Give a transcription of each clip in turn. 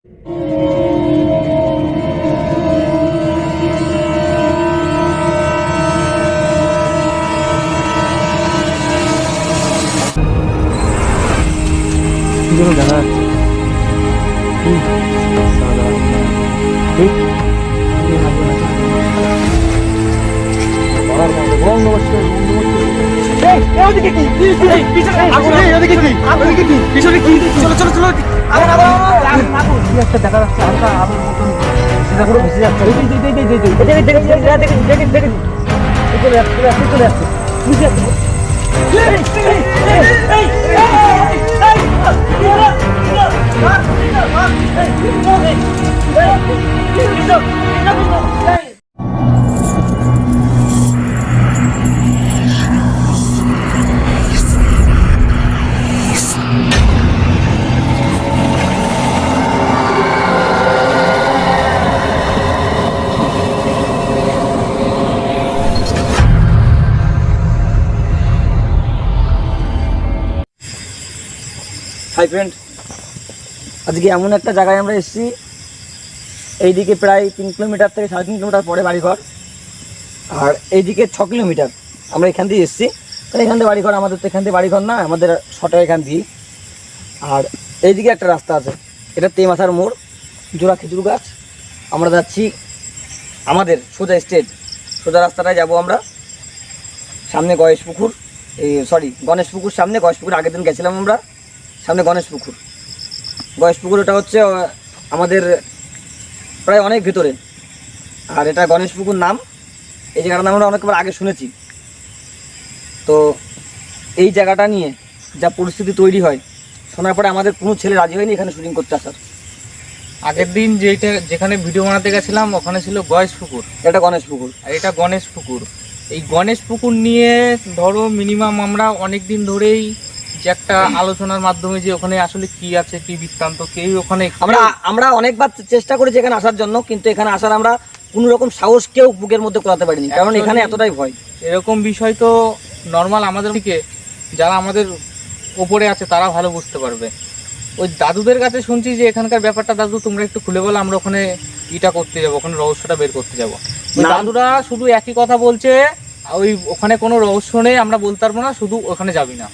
Hi friend, আজকে এমন একটা জায়গায় আমরা এসেছি, এইদিকে প্রায় 3 কিলোমিটার থেকে 3.5 কিলোমিটার পরে বাড়িঘর, আর এইদিকে 6 কিলোমিটার। আমরা এখান দিয়ে এসেছি, তাহলে এখান থেকে বাড়িঘর, আমাদের তো এখান থেকে বাড়িঘর না, আমাদের শর্টে এখান দিয়ে। আর এইদিকে একটা রাস্তা আছে, এটা তেমাথার মোড়, জোড়া খেজুর গাছ। আমরা যাচ্ছি আমাদের সোজা স্টেট, সোজা রাস্তাটায় যাব আমরা। সামনে গণেশ পুকুর, গণেশ পুকুর সামনে, গণেশ পুকুর আগের দিন গেছিলাম আমরা। সামনে গণেশ পুকুর, ওটা হচ্ছে আমাদের প্রায় অনেক ভেতরে। আর এটা গণেশ পুকুর নাম, এই জায়গাটার নাম আমরা অনেকবার আগে শুনেছি। তো এই জায়গাটা নিয়ে যা পরিস্থিতি তৈরি হয় শোনার পরে আমাদের কোনো ছেলে রাজি হয়নি এখানে শুটিং করতে আসার। আগের দিন যেখানে ভিডিও বানাতে গেছিলাম ওখানে ছিল গণেশ পুকুর, এটা গণেশ পুকুর, আর এটা গণেশ পুকুর। এই গণেশ পুকুর নিয়ে ধরো মিনিমাম আমরা অনেক দিন ধরেই যে একটা আলোচনার মাধ্যমে যে ওখানে আসলে কি আছে, কি বৃত্তান্ত, কেউ ওখানে আমরা অনেকবার চেষ্টা করেছি এখানে আসার জন্য, কিন্তু এখানে আসার আমরা কোনো রকম সাহস কেউ বুকের মধ্যে করাতে পারিনি, কারণ এখানে এতটাই ভয়। এরকম বিষয় তো নর্মাল আমাদের থেকে যারা আমাদের ওপরে আছে তারা ভালো বুঝতে পারবে। ওই দাদুদের কাছে শুনছি যে এখানকার ব্যাপারটা, দাদু তোমরা একটু খুলে বলো, আমরা ওখানে ইটা করতে যাবো, ওখানে রহস্যটা বের করতে যাবো। দাদুরা শুধু একই কথা বলছে, ওখানে কোনো রহস্য নেই, আমরা বলতে পারবো না, শুধু ওখানে যাবি না,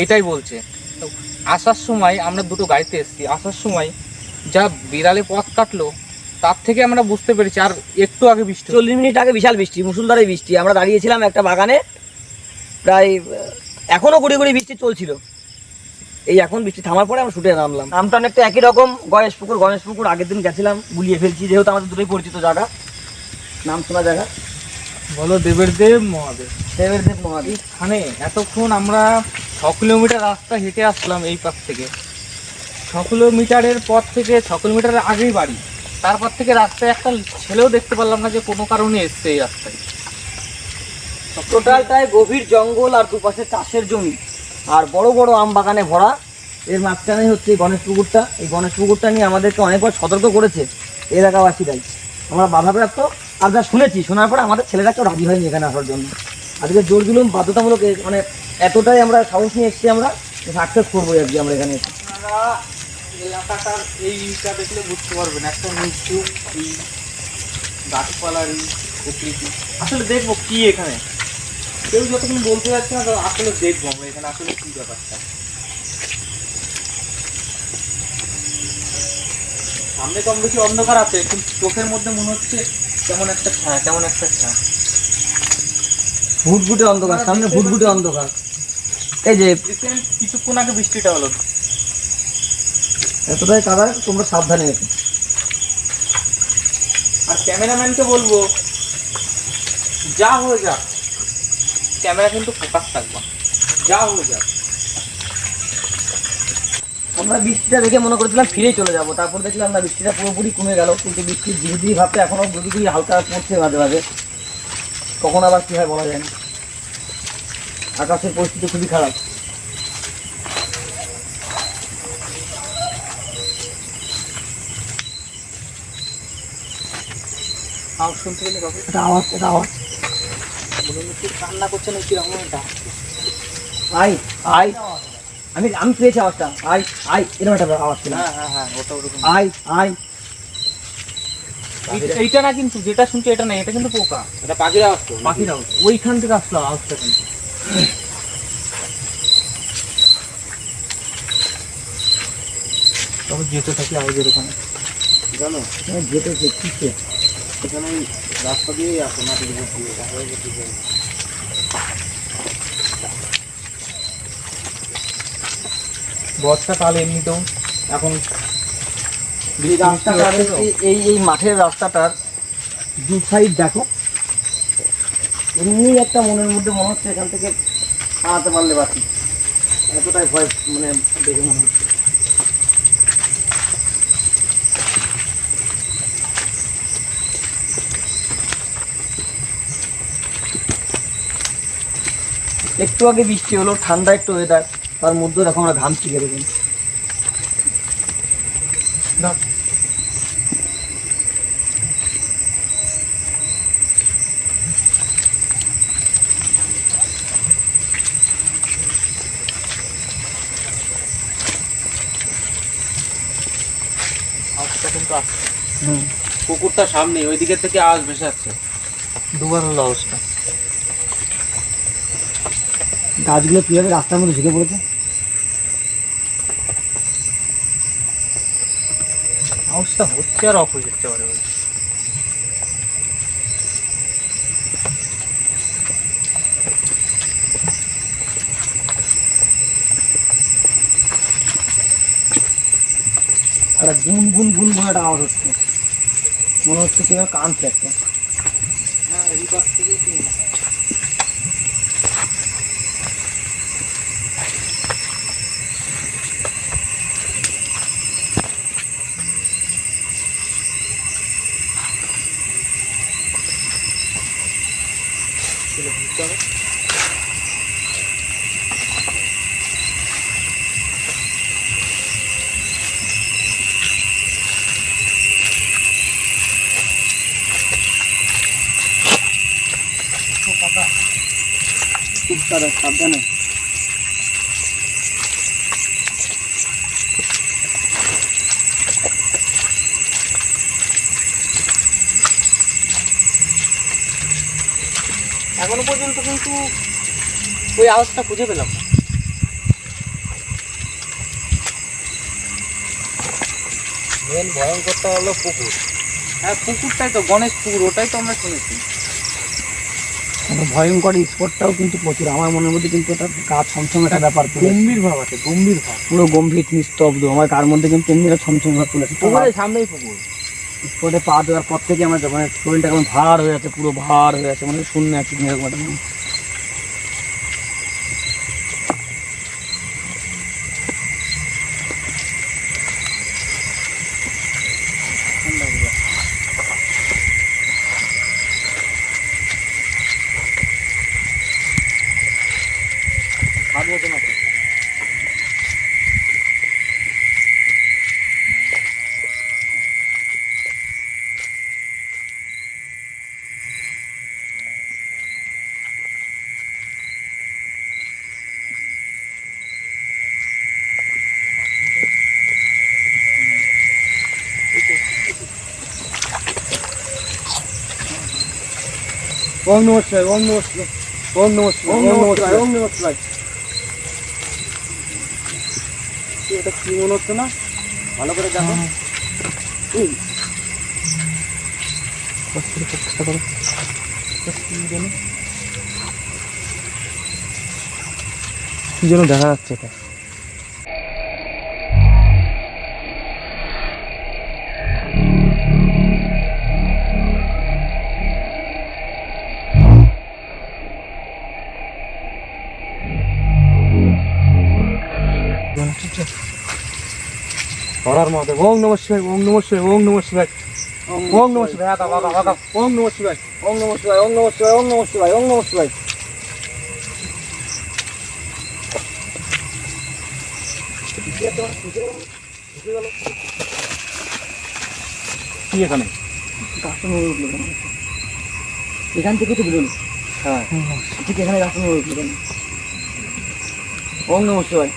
এইটাই বলছে। আসার সময় আমরা দুটো গাড়িতে এসেছি, আসার সময় যা বিড়ালে পথ কাটলো তার থেকে আমরা বুঝতে পেরেছি। আর একটু আগে বৃষ্টি, 40 মিনিট আগে বিশাল বৃষ্টি, মুষলধারে বৃষ্টি। আমরা দাঁড়িয়েছিলাম একটা বাগানে, প্রায় এখনও গুড়ি গুড়ি বৃষ্টি চলছিল। এই এখন বৃষ্টি থামার পরে আমরা ছুটে নামলাম। নামটা অনেকটা একই রকম, গণেশ পুকুর। আগের দিন গেছিলাম, গুলিয়ে ফেলছি, যেহেতু আমাদের দুটোই পরিচিত জায়গা, নাম শোনা জায়গা। বলো দেবের দেব মহাদেব, এখানে এতক্ষণ আমরা 6 কিলোমিটার রাস্তা হেঁটে আসলাম এই পাশ থেকে। 6 কিলোমিটারের পর থেকে 6 কিলোমিটারের আগেই বাড়ি, তারপর থেকে রাস্তায় একটা ছেলেও দেখতে পারলাম না যে কোনো কারণে এসছে এই রাস্তায়। টোটালটায় গভীর জঙ্গল আর দুপাশে চাষের জমি আর বড় বড় আম বাগানে ভরা। এর মাঝখানে হচ্ছে এই গণেশ পুকুরটা। এই গণেশ পুকুরটা নিয়ে আমাদেরকে অনেকবার সতর্ক করেছে এলাকাবাসীরাই, আমরা বাধাপ্রাপ্ত। আর যা শুনেছি, শোনার পরে আমাদের ছেলেরা কেউ রাজি হয়নি এখানে আসার জন্য। আজকে জোর জুলুম বাধ্যতামূলক, মানে এতটাই আমরা সাহস নিয়ে এসেছি, আমরা সাকসেস করবো আর কি। আমরা এখানে আপনারা এলাকাটার এইটা দেখলে বুঝতে পারবেন, একটা নিচু এই গাছপালার প্রকৃতি। আসলে দেখবো কি এখানে, কেউ যতক্ষণ বলতে যাচ্ছে না, আসলে দেখবো আমরা এখানে আসলে কি ব্যাপারটা। সামনে কম বেশি অন্ধকার আছে, কিন্তু চোখের মধ্যে মনে হচ্ছে কেমন একটা ছায়া। ভুটভুটে অন্ধকার, সামনে ভুটভুটে অন্ধকার। এই যে কিছুক্ষণ আগে বৃষ্টিটা হলো, এতটাই কাদার, তোমরা সাবধানে এসো। আর ক্যামেরাম্যানকে বলবো যা হয়ে যাক, ক্যামেরা কিন্তু ফোকাস থাকবে, যা হয়ে যাক। আমরা বৃষ্টিটা দেখে মনে করেছিলাম ফিরেই চলে যাবো, তারপর দেখলাম না, বৃষ্টিটা পুরোপুরি কমে গেল। কিন্তু বৃষ্টির ধীরে ধীরে ভাবতে এখনও দুদিকে হালকা পড়ছে মাঝে মাঝে, কখন আবার কী হয় বলা যায় না। আকাশের পরিস্থিতি খুবই খারাপ। আওয়াজ শুনতে পেলে কখন? এটা আওয়াজ মনে হচ্ছে কান্না করছে না, কিরকম ডাক। আই আই আমি পেয়েছি আওয়াজটা, আই আই এরকম একটা আওয়াজ ছিল। হ্যাঁ ওটা ওরকম। আই আই এইটা না, কিন্তু যেটা শুনছো এটা না, এটা কিন্তু পোকা, এটা পাখির আওয়াজ তো। পাখির আওয়াজ। ওইখান থেকে আসলো আওয়াজটা কিন্তু। তবে যেতে থাকি আওয়াজের ওখানে, জানো যেতে দেখছিস এখানে ওই রাস্তা দিয়েই আসে মাটির উপর দিয়ে, তারপরে যেতে যায়। বর্ষাকাল এমনিতেও এখন এই রাস্তাটার এই মাঠের রাস্তাটার দু সাইড দেখো, এমনি একটা মনের মধ্যে মনে হচ্ছে এখান থেকে পালাতে পারলে বাকি, এতটাই ভয় মানে দেখে মনে হচ্ছে। একটু আগে বৃষ্টি হলো, ঠান্ডা একটু ওয়েদার, তার মধ্যে দেখো আমরা ঘামছি কিরকম। আওয়াজটা কিন্তু আসছে। পুকুরটা সামনে, ওই দিকের থেকে আওয়াজ ভেসে আসছে। দুবার হলো আওয়াজটা। গাছগুলো কিভাবে রাস্তার মধ্যে ঝুঁকে পড়েছে। আওয়াজটা হচ্ছে আর অফ হয়ে যাচ্ছে বারে বারে। একটা গুন গুন গুন গুন একটা আওয়াজ হচ্ছে, মনে হচ্ছে কেউ কাঁদছে একটা। হ্যাঁ এই পাশ থেকেই তো। চুপচাপ সাবধানে। এখনো পর্যন্ত কিন্তু ওই আওয়াজটা খুঁজে পেলাম না। মেন ভয়ঙ্করটা হলো পুকুর। হ্যাঁ পুকুরটাই তো, গণেশ পুকুর, ওটাই তো আমরা শুনেছি। ভয়ঙ্কর স্পটটাও কিন্তু প্রচুর, আমার মনের মধ্যে কিন্তু একটা গা ছমছম একটা ব্যাপার তুলেছে। গম্ভীর ভাব আছে, গম্ভীর ভাব। পুরো গম্ভীর নিস্তব্ধ, আমার কার মধ্যে কিন্তু এমনি একটা ছমছম ভাব তুলেছে। পুকুরের সামনেই পুকুর। স্পটে পা দেওয়ার পর থেকে আমার মানে শরীরটা কেমন ভার হয়ে আছে, পুরো ভার হয়ে আছে, মানে শূন্য আছে এরকম একটা মনে হচ্ছে। খাবো তো না তো। ওম নমঃ শিবায়, ওম নমঃ শিবায়, ওম নমঃ শিবায়, ওম নমঃ শিবায়, ওম নমঃ শিবায়। এটা কি মনে হচ্ছে না? ভালো করে দেখো। কি যেন দেখা যাচ্ছে এটা। হরার মধ্যে ওম নমঃ শিবায়, ওম নমঃ শিবায়, ওম নমঃ শিবায়, ওম নমঃ শিবায়, আগা আগা আগা, ওম নমঃ শিবায়, ওম নমঃ শিবায়, ওম নমঃ শিবায়, ওম নমঃ শিবায়, ওম নমঃ শিবায়। কি এখানে? গাছটা নড়ে উঠলো কেন? এখান থেকে তো বেরোলো। হ্যাঁ ঠিক এখানে গাছটা নড়ে উঠলো কেন? ওম নমঃ শিবায়।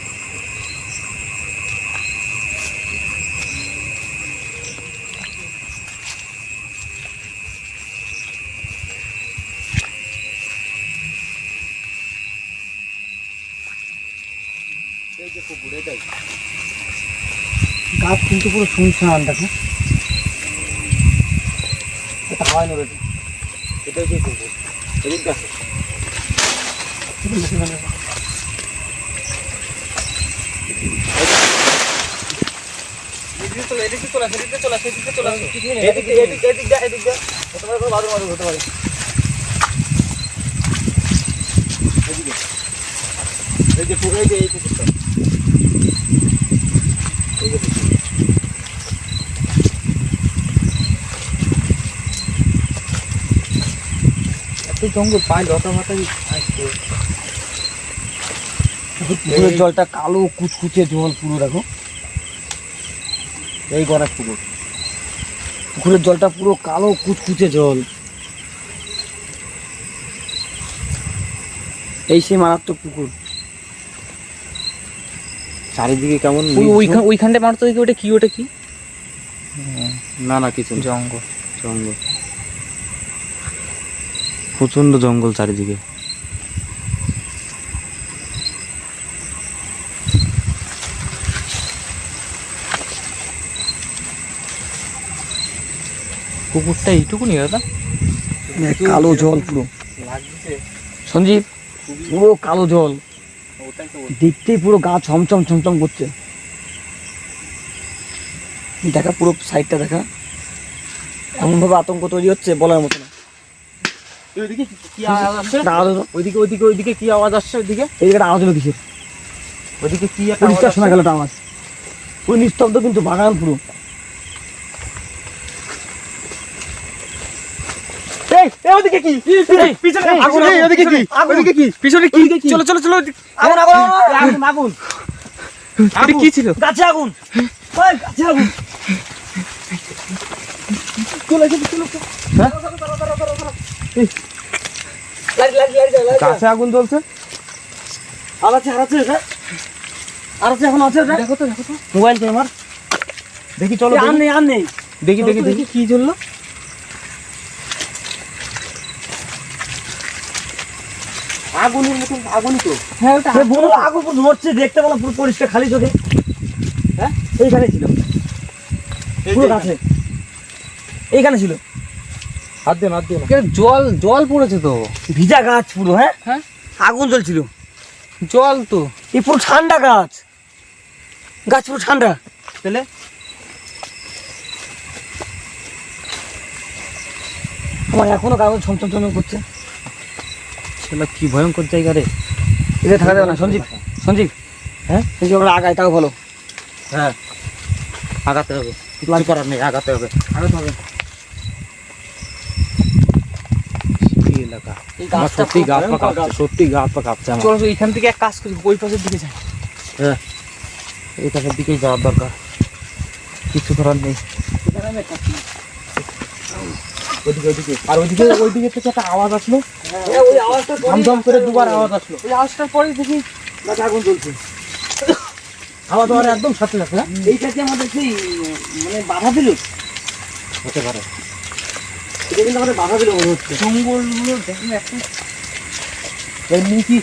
পুকুর এটাই। গাছ কিন্তু পুরো শুনশান, দেখো এটা হাওয়ায় নড়েছে। এটাই সেই পুকুর। এদিক দেখো। এদিকে চলে, এদিকে চলে, সেদিকে চলে, সেদিকে চলে। এদিক দিয়ে হতে পারে, কোনো বাথরুম হতে পারে। এদিকে। এই যে পুকুর, এই যে এই পুকুরটা। এই যে পুকুর। এত জঙ্গল পায় লতা মাথায় আসছে। পুকুরের জলটা কালো কুচকুচে জল পুরো, দেখো এই গড়ার পুকুর। পুকুরের জলটা পুরো কালো কুচকুচে জল। এই সেই মারাত্মক পুকুর। চারিদিকে কেমন ওইখানটায় মারতো দেখি, ওটা কি, ওটা কি? না না কিছু না। জঙ্গল। জঙ্গল, প্রচন্ড জঙ্গল চারিদিকে। পুকুরটা এইটুকুনি দাদা? কালো জল পুরো লাগছে সঞ্জীব, পুরো কালো জল, ওটাই তো। দেখতেই পুরো গা ছমছম ছমছম করছে। দেখা পুরো সাইডটা দেখা, এমন ভাবে আতঙ্ক তৈরি হচ্ছে বলার মতো না। ওইদিকে কি আওয়াজ আসছে? একটা আওয়াজ হলো, ওইদিকে কি আওয়াজ আসছে? ওইদিকে এইদিকে একটা আওয়াজ হলো কিসের, ওইদিকে কি একটা আওয়াজ পরিষ্কার শোনা আসছে? গেল একটা আওয়াজ। পুরো নিস্তব্ধ কিন্তু বাগান পুরো। ওদিকে কি? পিছনে আগুন, এই, ওদিকে কি? আগুন। ওদিকে কি? পিছনে কি? চলো চলো চলো। আগুন আগুন আগুন আগুন। এটা কি ছিল? গাছে আগুন, ওই গাছে আগুন। চলো চলো চলো, হ্যাঁ? লাইট গাছে আগুন জ্বলছে। আর আছে হ্যাঁ? আর আছে, এখন আছে ওটা। দেখো তো দেখো তো। মোবাইল তো আমার দেখি চলো আর নেই, আর নেই। দেখি দেখি দেখি কি জ্বললো। আগুনের মতো আগুনই তো। হ্যাঁ ওটা পুরো আগুন পুরো ধরছে, দেখতে পেলাম পুরো পরিষ্কার খালি চোখে। হ্যাঁ এইখানে ছিল, পুরো গাছে এইখানে ছিল। হাত দিয়ে হাত দিয়ে জল জল পড়েছে তো। ভিজা গাছ পুরো, হ্যাঁ হ্যাঁ আগুন জ্বলছিল। জল তো। এই পুরো ঠান্ডা গাছ, গাছ পুরো ঠান্ডা। তাহলে আমার এখনো কাগজ ছমছম ছমছম করছে। সেটা কি ভয়ঙ্কর জায়গা রে। এটা থাকা যাবে না সঞ্জীব, সঞ্জীব হ্যাঁ সঞ্জীব আমরা আগাই, তাও ভালো। হ্যাঁ আগাতে হবে, কিছু করার নেই, আগাতে হবে। আগাতে হবে। কি এলাকা, এই আমার গাছটা সত্যি খুব গাছ পা ভয়ঙ্কর কাঁপছে, গাছ। সত্যি গাছ পা কাঁপছে আমার। চলো এখান থেকে এক কাজ করি, ওই পাশের দিকে যাই। হ্যাঁ এই পাশের দিকেই যাওয়ার দরকার, কিছু করার নেই। এখানে আমি একটা ছিল। ওইদিকে ওইদিকে আর ওইদিকে ওইদিকে থেকে একটা আওয়াজ আসলো, হ্যাঁ, ওই আওয়াজটা ধমধম করে দুবার আওয়াজ আসলো। ওই আওয়াজটার পরেই দেখি গাছে আগুন জ্বলছে। আওয়াজ আমার একদম সাথে সাথে। হ্যাঁ এইটা কি আমাদের সেই মানে বাধা দিল? হতে পারে। এটা কিন্তু আমাদের বাধা দিল মনে হচ্ছে। জঙ্গলগুলো দেখুন একটা। এমনি কি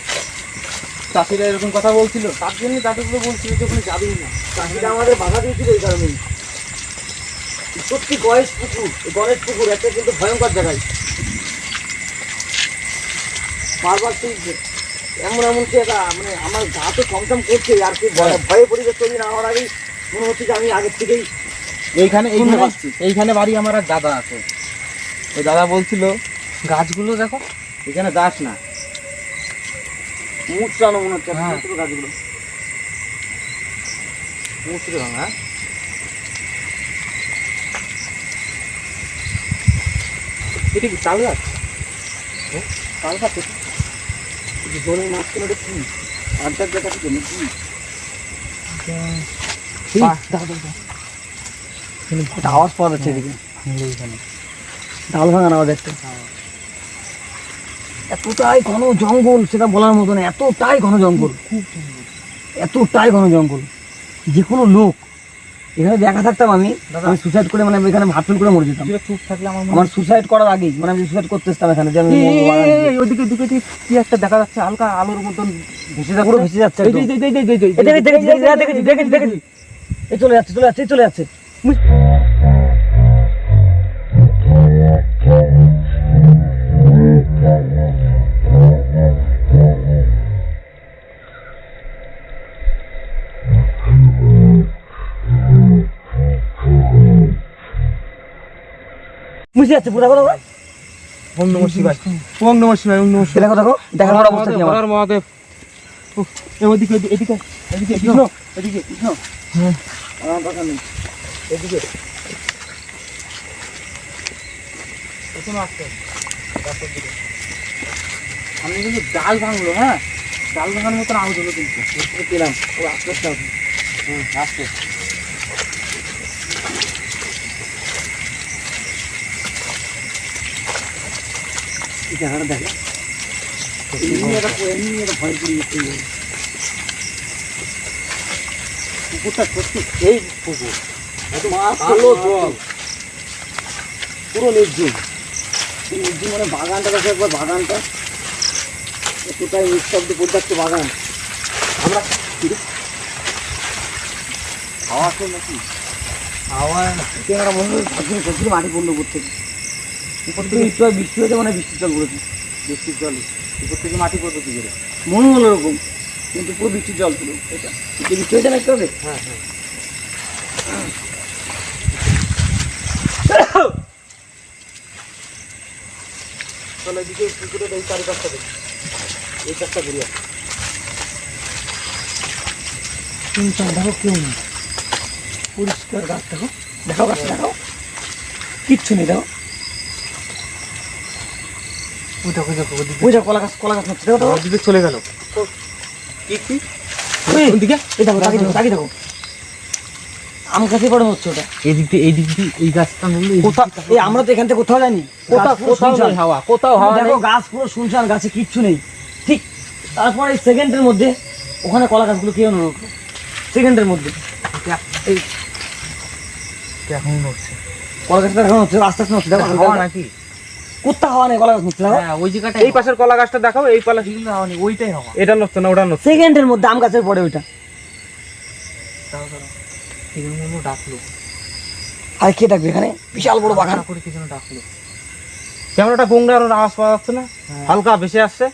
চাষিরা এরকম কথা বলছিল? তার জন্য দাদুগুলো বলছিল যে ওখানে যাবেই না। চাষিরা আমাদের বাধা দিয়েছিল এই কারণেই। সত্যি গণেশ পুকুর, এই গণেশ পুকুর একটা কিন্তু ভয়ঙ্কর জায়গায়। বারবার সেই এমন এমন কি একটা মানে আমার গা তো কমকম করছে আর কি, ভয়ে পরিবেশ তৈরি না হওয়ার আগেই মনে হচ্ছে যে আমি আগের থেকেই এইখানে শুনতে এইখানে পাচ্ছি। এইখানে বাড়ি আমার এক দাদা আছে। ওই দাদা বলছিল গাছগুলো দেখো, এখানে যাস না। মুচড়ানো মনে হচ্ছে হ্যাঁ। ছোট গাছগুলো। মুচড়ে ভাঙা। এটা কি তাল গাছ? তাল গাছ এটা? এই যে জলের মাঝখানে ওটা কি? আড্ডার জায়গা থেকে নাকি? একটা আওয়াজ পাওয়া যাচ্ছে এদিকে, ডাল ভাঙার আওয়াজ একটা। এতটাই ঘন জঙ্গল সেটা বলার মতো না, এতটাই ঘন জঙ্গল, এতটাই ঘন জঙ্গল। যে কোনো লোক এখানে দেখা থাকতাম আমি সুসাইড করে মানে এখানে ভাতফুল করে মরে যেতাম। চুপ থাকলে আমার সুসাইড করার আগেই মানে আমি সুসাইড করতে আসতাম এখানে যে আমি মরবো, মারা যাবো। ওইদিকে দিকে কি একটা দেখা যাচ্ছে হালকা আলোর মতন ভেসে যাচ্ছে, পুরো ভেসে যাচ্ছে একদম। দেখেছি এই চলে যাচ্ছে বুঝে যাচ্ছে পুরো কথা। ওম নমঃ শিবায়, ওম নমঃ শিবায়, ওম নমঃ শিবায়। দেখো দেখার পর অবস্থা কি আমার। হর মহাদেব। ওদিকে এদিকে এদিকে কৃষ্ণ, এদিকে কৃষ্ণ। আমার কথা নেই এদিকে এখনো আসছে রাস্তার দিকে। আমি কিন্তু ডাল ভাঙলো, হ্যাঁ ডাল ভাঙার মতন আওয়াজ হলো কিন্তু পেলাম ও আস্তে আস্তে আসছে। এই জায়গাটা দেখো এমনি একটা ভয় করে গেছে। পুকুরটা সত্যি এই পুকুর, ভালো জল পুরো নির্জুম মানে বাগানটা দেখো একবার, বাগানটা এতটাই নিঃশব্দ পর্যাপ্ত বাগান। আমরা হাওয়া আসে নাকি? হাওয়া আমরা মনে হয় সত্যি মাটি পড়লো উপর থেকে। উপর থেকে একটু আর বৃষ্টি হয়েছে মানে বৃষ্টির জল পড়েছে। বৃষ্টির জল উপর থেকে মাটি পড়বে কি করে? মনে হলো এরকম, কিন্তু পুরো বৃষ্টির জল পুরো এটা বৃষ্টি হয়েছে না একটু আগে। হ্যাঁ হ্যাঁ। চলো এদিকে পুকুরের এই চারিপাশটা দেখি, এই চারটা ঘুরিয়ে দেখো কেউ নেই, পরিষ্কার গাছ দেখো, দেখাও গাছ দেখাও, কিচ্ছু নেই দেখো। ওই দেখো কলা গাছ হচ্ছে দেখো, ওদিকে চলে গেল। কি ওদিকে এই দেখো তাকিয়ে দেখো আম গাছে পড়ে হচ্ছে ওটা। এই দিক দিয়ে এই গাছটা বললো এই আমরা তো এখান থেকে কোথাও যাইনি, কোথাও হাওয়া দেখো গাছ পুরো শুনশান, গাছে কিচ্ছু নেই। ঠিক তারপরে এই সেকেন্ডের মধ্যে ওখানে কলা গাছগুলো কেউ নেই, সেকেন্ডের মধ্যে এই এখন নড়ছে। কলা গাছটা এখন হচ্ছে আস্তে আস্তে হচ্ছে দেখো, হাওয়া নাকি? কোথাও হাওয়া নেই, কলা গাছ হচ্ছে দেখো। হ্যাঁ ওই জায়গাটা এই পাশের কলা গাছটা দেখাও, এই পালা হাওয়া নেই, ওইটাই হাওয়া। এটা নড়ছে না, ওটা নড়ছে। সেকেন্ডের মধ্যে আম গাছের পড়ে ওইটা। এগুলো মনে ডাকলো, আর কে ডাকবে এখানে, বিশাল বড় বাগান। করে কি যেন ডাকলো। কেমন একটা গঙ্গার আওয়াজ পাওয়া যাচ্ছে না, হালকা ভেসে আসছে।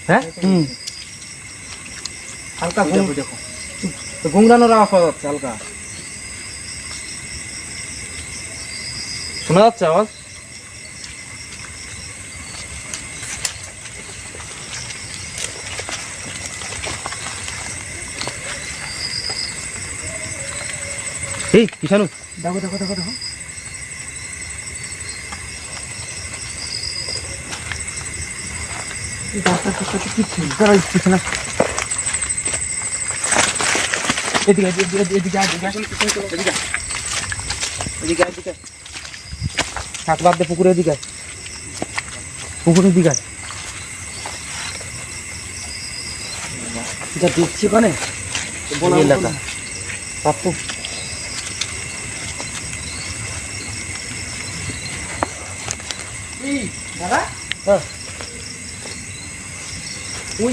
হ্যাঁ হালকা দেখো গুংরানোর আওয়াজ পাওয়া যাচ্ছে, হালকা শোনা যাচ্ছে আওয়াজ। এই কিষানু দেখো দেখো দেখো দেখো এই গাছটার সাথে কিচ্ছু নেই, তারা কিছু না। শাক বাদ দে, পুকুরের দিকে পুকুরের দিকে যা দেখছি ওখানে এলাকা পাপ্পু।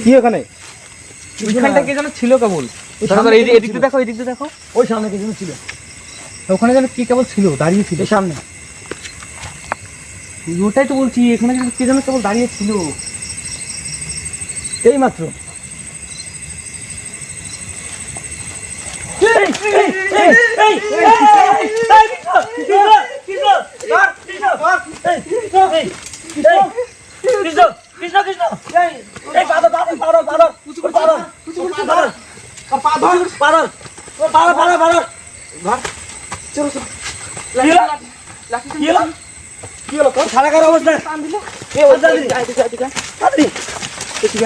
কি ওখানে ওইখানটা কে যেন ছিল কেবল। এদিক দিয়ে দেখো, এদিক দিয়ে দেখো, ওই সামনে কিছু ছিল, ওখানে যেন কি কেবল ছিল, দাঁড়িয়ে ছিল এই সামনে। ওটাই তো বলছি, এখানে যেন কে যেন কেবল দাঁড়িয়ে ছিল এই মাত্র।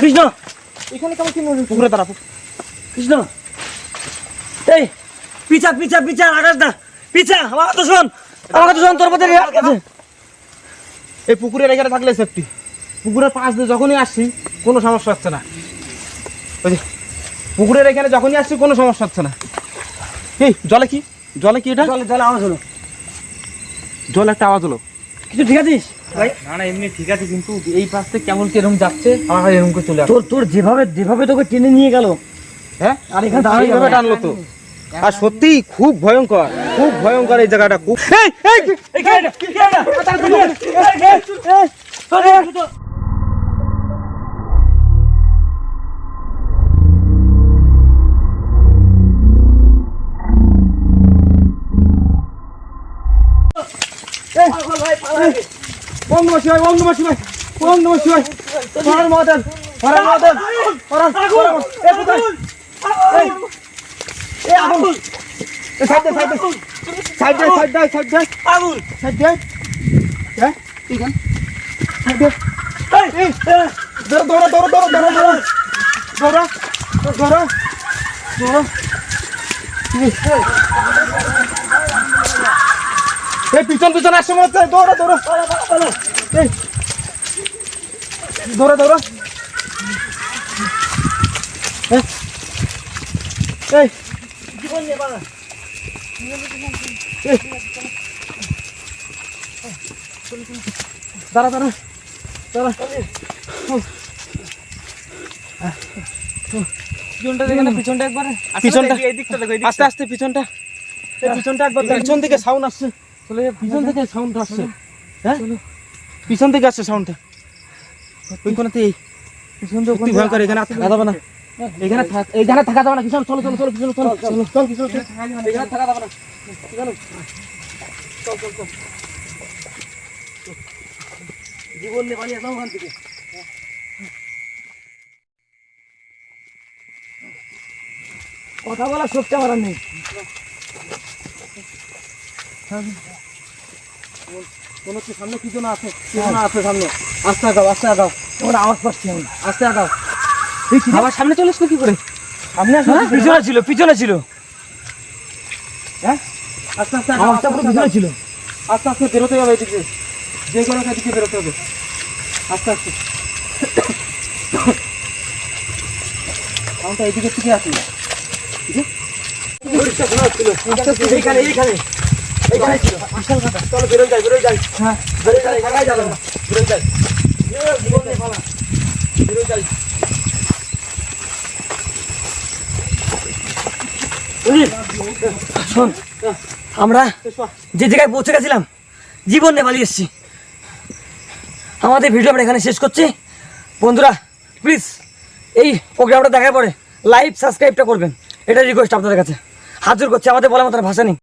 কৃষ্ণ এখানে কেমন কি পুকুরে দাঁড়াবো। কৃষ্ণ এই পিছা পিছা পিছা আকাশ দা পিছা, আমার কথা শোন, আমার কথা শোন, তোর পথে আছে। এই পুকুরের এখানে থাকলে সেফটি, পুকুরের পাশ দিয়ে যখনই আসছি কোনো সমস্যা হচ্ছে না। ওই যে পুকুরের এখানে যখনই আসছি কোনো সমস্যা হচ্ছে না। এই জলে কি এটা? জলে জলে আওয়াজ হলো, জলে একটা আওয়াজ হলো। কিছু ঠিক আছিস ভাই? না না এমনি ঠিক আছে, কিন্তু এই পাশ থেকে কেমন কি এরকম যাচ্ছে, আমার এরকম করে চলে আসছে। তোর যেভাবে তোকে টেনে নিয়ে গেল, হ্যাঁ, আর এখানে এইভাবে টানলো তো। আর সত্যি খুব ভয়ঙ্কর এই জায়গাটা খুব। ওম নমঃ শিবায়, ওম নমঃ শিবায়, ওম নমঃ শিবায়। হর মহাদেব, হর মহাদেব, হর এ কোথায়? এ আগুন, এ সাইড দে আগুন, সাইড দে হ্যাঁ ঠিক আছে, সাইড দে। এই দৌড়া। এই পিছন আসছে মনে হচ্ছে, দৌড়া। এই দৌড়া। এই জীবন নিয়ে বাড়া। দাঁড়া। পিছনটা দেখে না, পিছনটা একবার পিছনটা এই দিকটা দেখো, এই আস্তে আস্তে পিছনটা একবার দেখ। পিছন থেকে সাউন্ড আসছে, পিছন থেকে সাউন্ড আসছে। হ্যাঁ, পিছন থেকে আসছে সাউন্ডটা। ওই কোনাতে এই সত্যি ভয়ঙ্কর। এখানে আর থাকা যাবে না, এইখানে থাকা যাবে না। কিষান চলো পিছনে চল, এখানে থাকা যাবে না। চল। জীবন নিয়ে পালিয়ে যাও ওখান থেকে। কথা বলার শক্তি আমার আর নেই। মনে হচ্ছে সামনে কি যেন আছে সামনে। আস্তে আগাও। তোমার আওয়াজ পাচ্ছি আমি। আস্তে আগাও। আবার সামনে চলে আসলো কি করে? সামনে আসো। পিছনে ছিল। হ্যাঁ, আস্তে আওয়াজটা পুরো পিছনে ছিল। আস্তে বেরোতে হবে এদিকে, যে কোনো এদিকে বেরোতে হবে। আস্তে সাউন্ডটা এদিকে থেকে আসে। এইখানে ছিল। চলো বেরোয় যাই। হ্যাঁ, এখানে যাবে না। বেরোয় যাই। জীবন নিয়ে পালা। বেরোয় যাই। শোন, আমরা যে জায়গায় পৌঁছে গেছিলাম, জীবন নিয়ে পালিয়ে এসেছি। আমাদের ভিডিও আমরা এখানে শেষ করছি। বন্ধুরা প্লিজ এই প্রোগ্রামটা দেখার পরে লাইভ সাবস্ক্রাইবটা করবেন, এটা রিকোয়েস্ট আপনাদের কাছে। হাত জোর করছি, আমাদের বলার মতো ভাষা নেই।